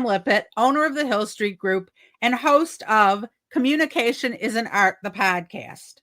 Lippitt, owner of the Hill Street Group and host of Communication is an Art, the podcast.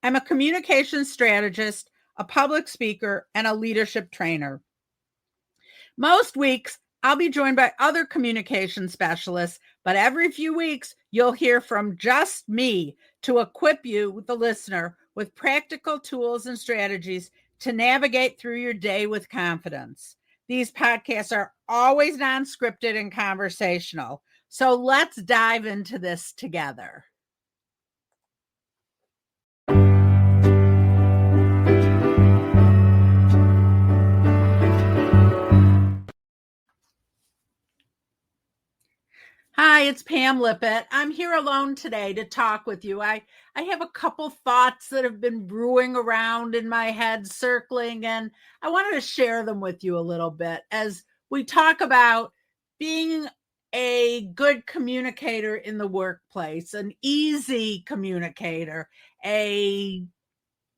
I'm a communication strategist, a public speaker, and a leadership trainer. Most weeks, I'll be joined by other communication specialists, but every few weeks, you'll hear from just me to equip you, the listener, with practical tools and strategies to navigate through your day with confidence. These podcasts are always non-scripted and conversational. So let's dive into this together. Hi, it's Pam Lippitt. I'm here alone today to talk with you. I have a couple thoughts that have been brewing around in my head, circling, and I wanted to share them with you a little bit as we talk about being a good communicator in the workplace, an easy communicator, a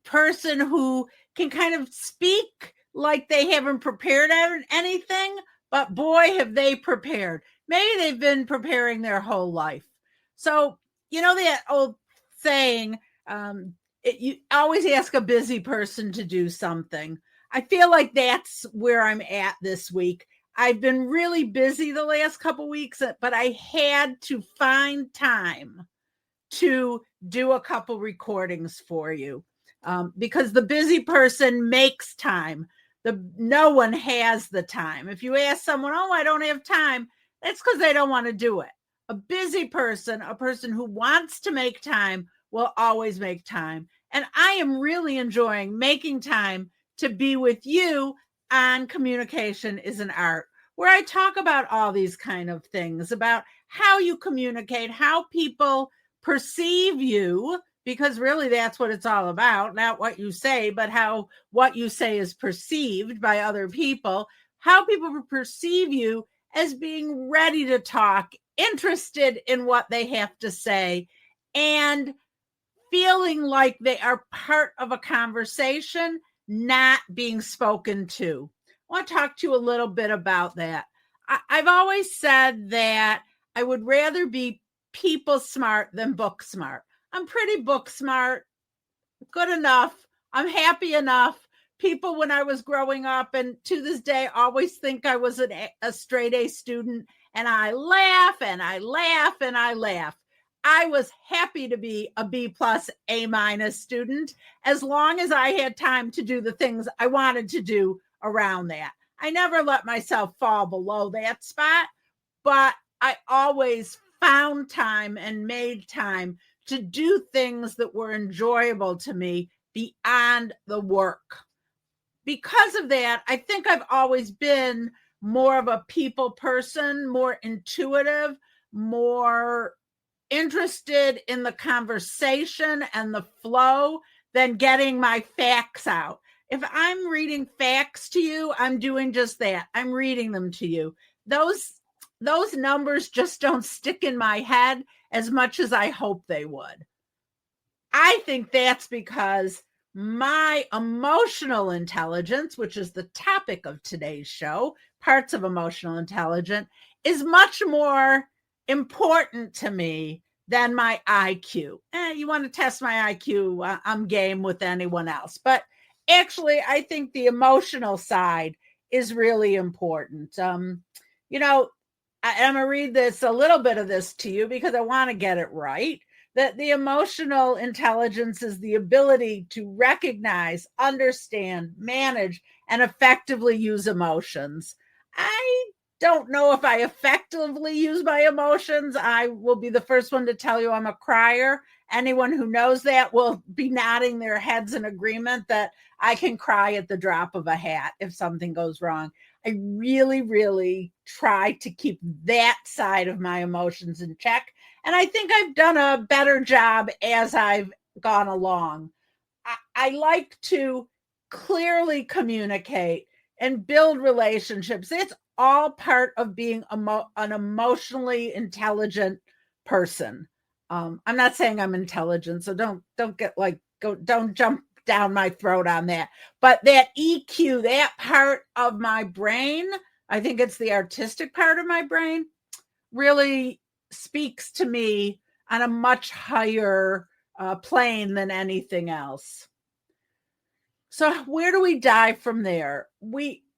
person who can kind of speak like they haven't prepared anything, but boy, have they prepared. Maybe they've been preparing their whole life. So, you know, that old saying, you always ask a busy person to do something. I feel like that's where I'm at this week. I've been really busy the last couple weeks, but I had to find time to do a couple recordings for you because the busy person makes time. No one has the time. If you ask someone, oh, I don't have time, that's because they don't want to do it. A busy person, a person who wants to make time, will always make time. And I am really enjoying making time to be with you on Communication is an Art, where I talk about all these kind of things, about how you communicate, how people perceive you, because really that's what it's all about, not what you say, but how what you say is perceived by other people, how people perceive you as being ready to talk, interested in what they have to say, and feeling like they are part of a conversation, not being spoken to. I want to talk to you a little bit about that. I've always said that I would rather be people smart than book smart. I'm pretty book smart, good enough. I'm happy enough. People, when I was growing up and to this day, always think I was a straight A student, and I laugh and I laugh and I laugh. I was happy to be a B plus, A minus student as long as I had time to do the things I wanted to do around that. I never let myself fall below that spot, but I always found time and made time to do things that were enjoyable to me beyond the work. Because of that, I think I've always been more of a people person, more intuitive, more interested in the conversation and the flow than getting my facts out. If I'm reading facts to you, I'm doing just that. I'm reading them to you. Those numbers just don't stick in my head as much as I hope they would. I think that's because my emotional intelligence, which is the topic of today's show, parts of emotional intelligence, is much more important to me than my IQ. You want to test my IQ, I'm game with anyone else. But actually, I think the emotional side is really important. You know, I'm going to read a little bit of this to you because I want to get it right. That the emotional intelligence is the ability to recognize, understand, manage, and effectively use emotions. I don't know if I effectively use my emotions. I will be the first one to tell you I'm a crier. Anyone who knows that will be nodding their heads in agreement that I can cry at the drop of a hat if something goes wrong. I really, really try to keep that side of my emotions in check. And I think I've done a better job as I've gone along. I like to clearly communicate and build relationships. It's all part of being an emotionally intelligent person. I'm not saying I'm intelligent, so don't jump down my throat on that. But that EQ, that part of my brain, I think it's the artistic part of my brain. really speaks to me on a much higher plane than anything else. So where do we dive from there?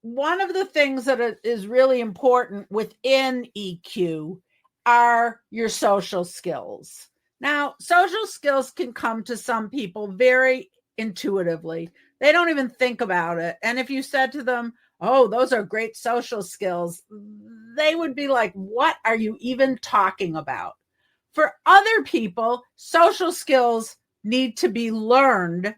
One of the things that is really important within EQ are your social skills. Now, social skills can come to some people very intuitively. They don't even think about it. And if you said to them, "Oh, those are great social skills," they would be like, "What are you even talking about?" For other people, social skills need to be learned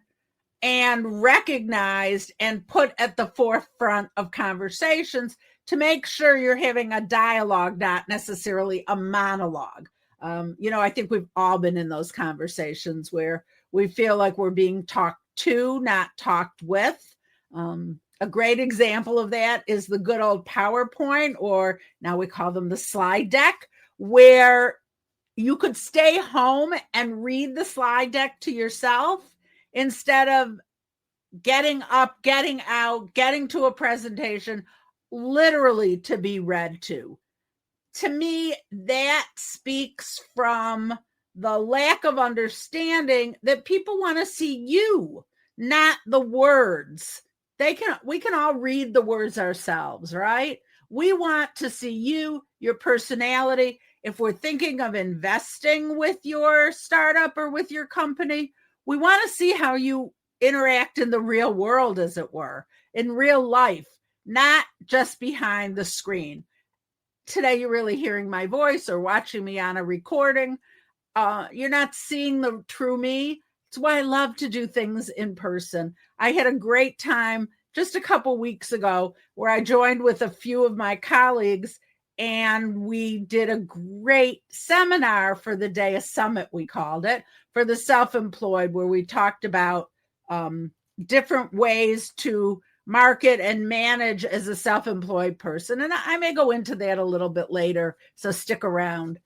and recognized and put at the forefront of conversations to make sure you're having a dialogue, not necessarily a monologue. I think we've all been in those conversations where we feel like we're being talked to, not talked with. A great example of that is the good old PowerPoint, or now we call them the slide deck, where you could stay home and read the slide deck to yourself instead of getting up, getting out, getting to a presentation, literally to be read to. To me, that speaks from the lack of understanding that people want to see you, not the words. We can all read the words ourselves, right? We want to see you, your personality. If we're thinking of investing with your startup or with your company, we want to see how you interact in the real world, as it were, in real life, not just behind the screen. Today, you're really hearing my voice or watching me on a recording. You're not seeing the true me. It's why I love to do things in person. I had a great time just a couple weeks ago where I joined with a few of my colleagues, and we did a great seminar for the day, a summit we called it, for the self-employed, where we talked about different ways to market and manage as a self-employed person. And I may go into that a little bit later, so stick around.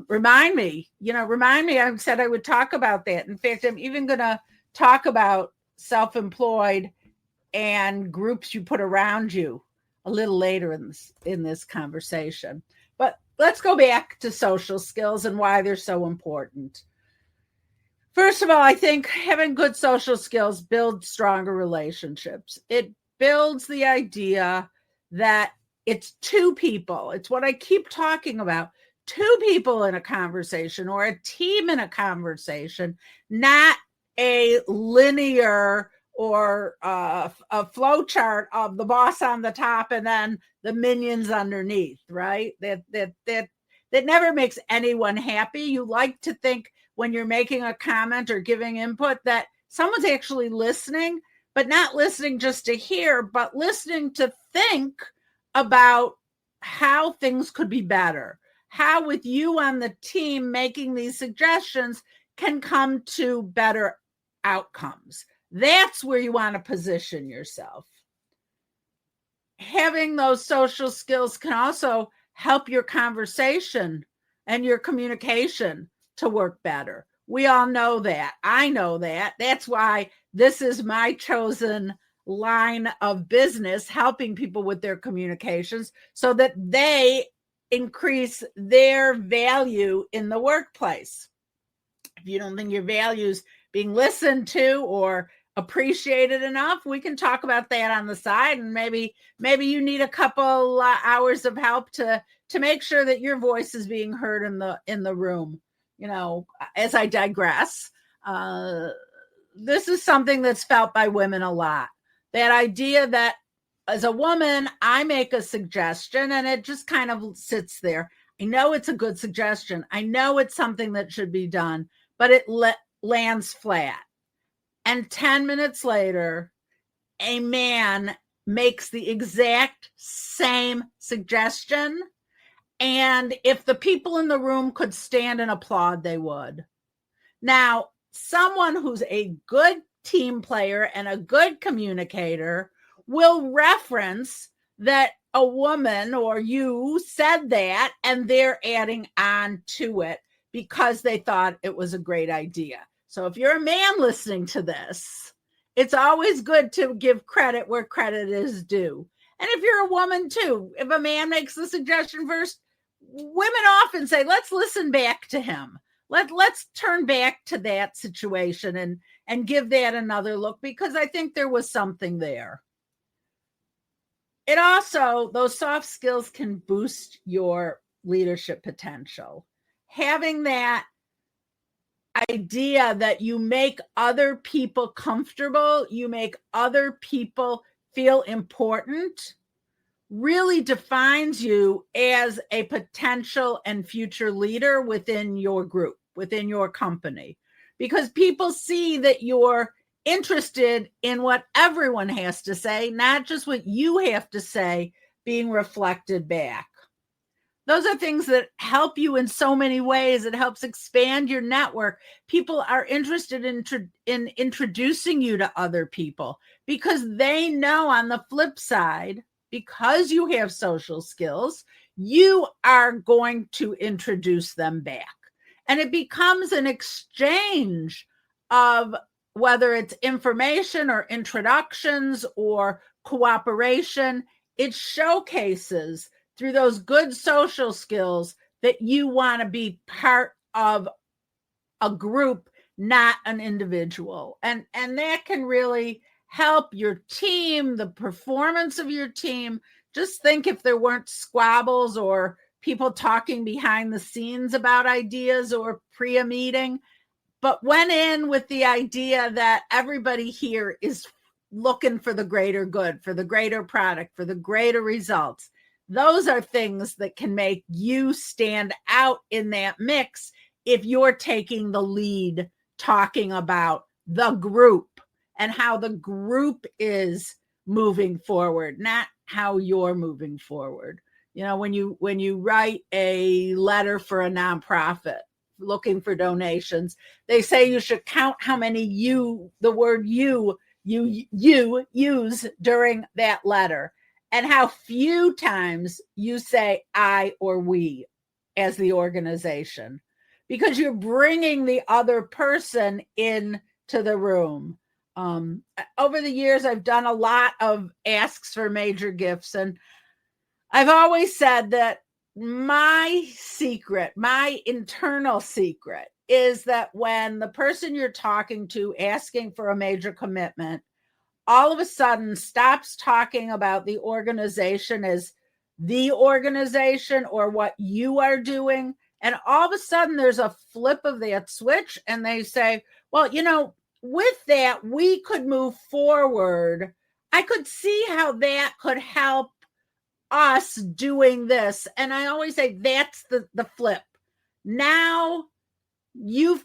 Remind me, I said I would talk about that. In fact, I'm even going to talk about self-employed and groups you put around you a little later in this conversation. But let's go back to social skills and why they're so important. First of all, I think having good social skills builds stronger relationships. It builds the idea that it's two people. It's what I keep talking about. Two people in a conversation or a team in a conversation, not a linear or a flow chart of the boss on the top and then the minions underneath, right? That never makes anyone happy. You like to think when you're making a comment or giving input that someone's actually listening, but not listening just to hear, but listening to think about how things could be better. How, with you on the team making these suggestions, can come to better outcomes. That's where you want to position yourself. Having those social skills can also help your conversation and your communication to work better. We all know that. I know that. That's why this is my chosen line of business, helping people with their communications so that they increase their value in the workplace. If you don't think your value's being listened to or appreciated enough, we can talk about that on the side, and maybe you need a couple hours of help to make sure that your voice is being heard in the room. As I digress, this is something that's felt by women a lot. That idea that as a woman, I make a suggestion and it just kind of sits there. I know it's a good suggestion. I know it's something that should be done, but it lands flat. And 10 minutes later, a man makes the exact same suggestion. And if the people in the room could stand and applaud, they would. Now, someone who's a good team player and a good communicator will reference that a woman or you said that, and they're adding on to it because they thought it was a great idea. So if you're a man listening to this, it's always good to give credit where credit is due. And if you're a woman too, if a man makes the suggestion first, women often say, let's listen back to him. Let's turn back to that situation and give that another look, because I think there was something there. It also, those soft skills can boost your leadership potential. Having that idea that you make other people comfortable, you make other people feel important, really defines you as a potential and future leader within your group, within your company, because people see that you're interested in what everyone has to say, not just what you have to say being reflected back. Those are things that help you in so many ways. It helps expand your network. People are interested in introducing you to other people because they know, on the flip side, because you have social skills, you are going to introduce them back. And it becomes an exchange of whether it's information or introductions or cooperation. It showcases through those good social skills that you want to be part of a group, not an individual. And that can really help your team, the performance of your team. Just think if there weren't squabbles or people talking behind the scenes about ideas or pre a meeting, but went in with the idea that everybody here is looking for the greater good, for the greater product, for the greater results. Those are things that can make you stand out in that mix if you're taking the lead, talking about the group and how the group is moving forward, not how you're moving forward. You know, when you write a letter for a nonprofit looking for donations, they say you should count how many the word you use during that letter, and how few times you say I or we as the organization, because you're bringing the other person into the room. Over the years, I've done a lot of asks for major gifts, and I've always said that my secret, my internal secret, is that when the person you're talking to asking for a major commitment all of a sudden stops talking about the organization as the organization or what you are doing, and all of a sudden there's a flip of that switch and they say, well, you know, with that we could move forward. I could see how that could help us doing this. And I always say that's the flip. Now you've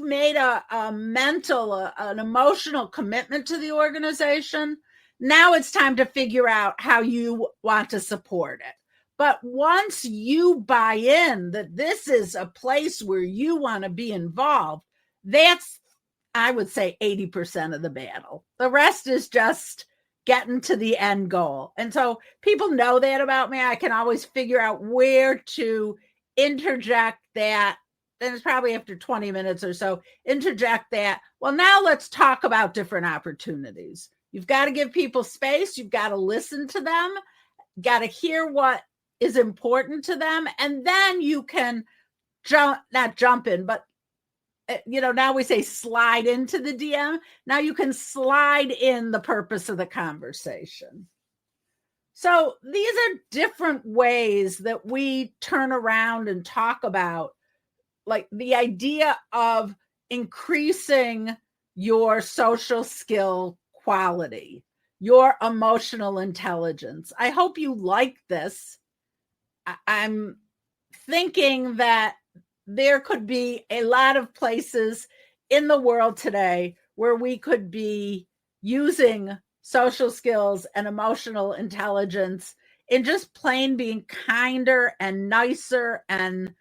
made a mental, an emotional commitment to the organization. Now it's time to figure out how you want to support it. But once you buy in that this is a place where you want to be involved, that's, I would say, 80% of the battle. The rest is just getting to the end goal. And so people know that about me. I can always figure out where to interject that. Then it's probably after 20 minutes or so, interject that. Well, now let's talk about different opportunities. You've got to give people space. You've got to listen to them, got to hear what is important to them. And then you can not jump in, but now we say slide into the DM. Now you can slide in the purpose of the conversation. So these are different ways that we turn around and talk about, like, the idea of increasing your social skill quality, your emotional intelligence. I hope you like this. I'm thinking that there could be a lot of places in the world today where we could be using social skills and emotional intelligence in just plain being kinder and nicer and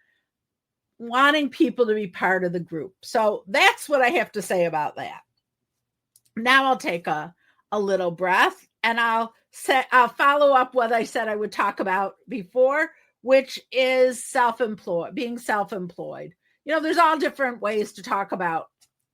wanting people to be part of the group. So that's what I have to say about that. Now I'll take a little breath and I'll follow up what I said I would talk about before, which is being self-employed. There's all different ways to talk about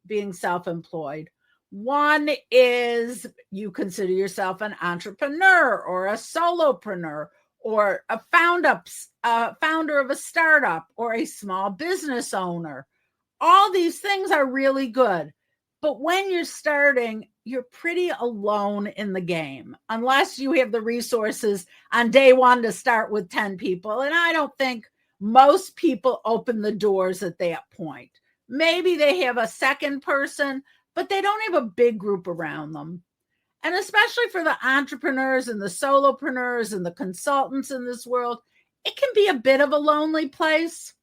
being self-employed. One is you consider yourself an entrepreneur or a solopreneur or a founder of a startup, or a small business owner. All these things are really good. But when you're starting, you're pretty alone in the game, unless you have the resources on day one to start with 10 people. And I don't think most people open the doors at that point. Maybe they have a second person, but they don't have a big group around them. And especially for the entrepreneurs and the solopreneurs and the consultants in this world, it can be a bit of a lonely place.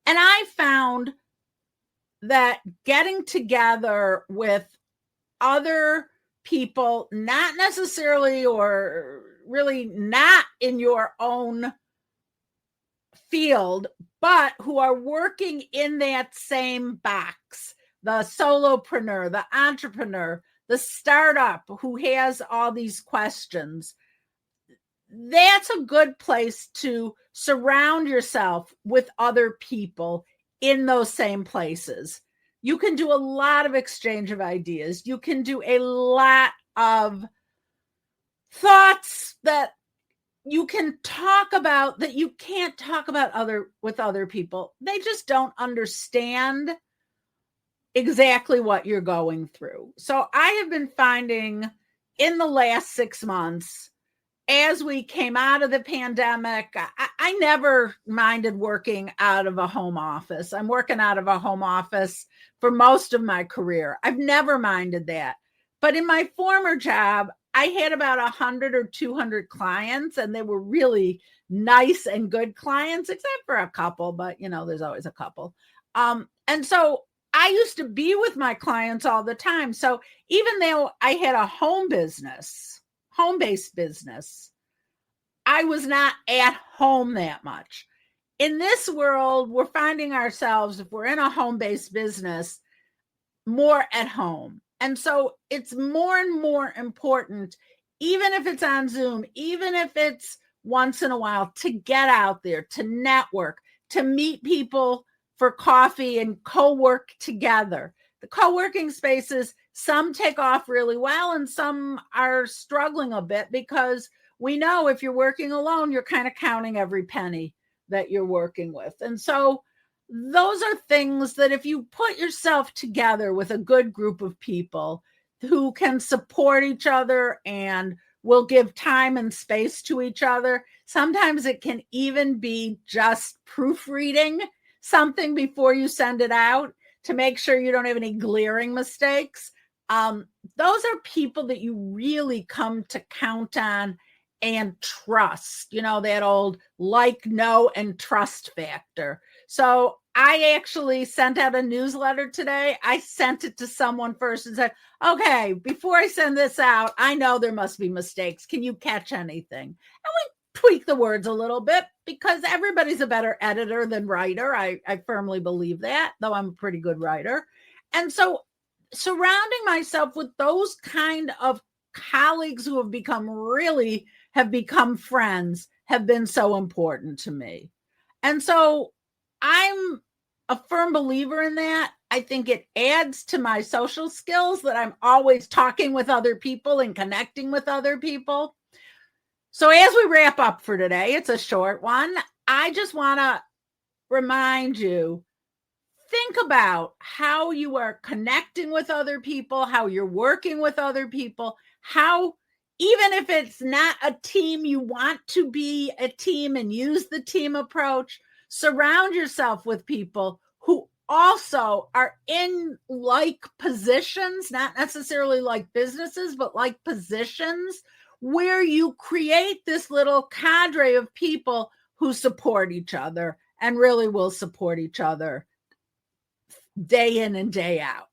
And I found that getting together with other people, not necessarily or really not in your own field, but who are working in that same box, the solopreneur, the entrepreneur, the startup who has all these questions, that's a good place to surround yourself with other people in those same places. You can do a lot of exchange of ideas. You can do a lot of thoughts that you can talk about that you can't talk about with other people. They just don't understand exactly what you're going through. So I have been finding in the last 6 months, as we came out of the pandemic, I never minded working out of a home office. I'm working out of a home office for most of my career. I've never minded that. But in my former job, I had about 100 or 200 clients, and they were really nice and good clients, except for a couple, but there's always a couple. And so I used to be with my clients all the time. So even though I had a home-based business, I was not at home that much. In this world, we're finding ourselves, if we're in a home-based business, more at home. And so it's more and more important, even if it's on Zoom, even if it's once in a while, to get out there, to network, to meet people for coffee and co-work together. The co-working spaces, some take off really well and some are struggling a bit, because we know if you're working alone, you're kind of counting every penny that you're working with. And so those are things that if you put yourself together with a good group of people who can support each other and will give time and space to each other, sometimes it can even be just proofreading something before you send it out to make sure you don't have any glaring mistakes. Those are people that you really come to count on and trust, that old like, know, and trust factor. So I actually sent out a newsletter today. I sent it to someone first and said, okay, before I send this out, I know there must be mistakes. Can you catch anything? And we tweak the words a little bit, because everybody's a better editor than writer. I firmly believe that, though I'm a pretty good writer. And so surrounding myself with those kind of colleagues who have become friends have been so important to me. And so I'm a firm believer in that. I think it adds to my social skills that I'm always talking with other people and connecting with other people. So as we wrap up for today, it's a short one. I just want to remind you, think about how you are connecting with other people, how you're working with other people, how, even if it's not a team, you want to be a team and use the team approach. Surround yourself with people who also are in like positions, not necessarily like businesses, but like positions where you create this little cadre of people who support each other and really will support each other day in and day out.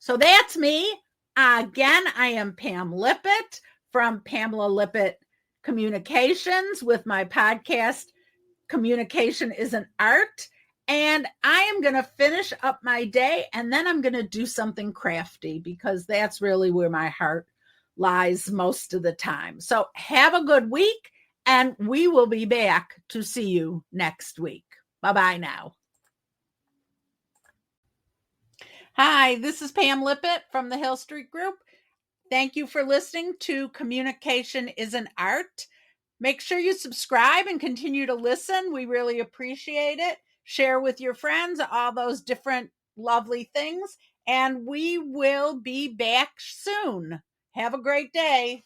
So that's me. Again, I am Pam Lippitt from Pamela Lippitt Communications with my podcast, Communication is an Art. And I am going to finish up my day, and then I'm going to do something crafty, because that's really where my heart lies most of the time. So have a good week, and we will be back to see you next week. Bye-bye now. Hi, this is Pam Lippitt from the Hill Street Group. Thank you for listening to Communication is an Art. Make sure you subscribe and continue to listen. We really appreciate it. Share with your friends all those different lovely things. And we will be back soon. Have a great day.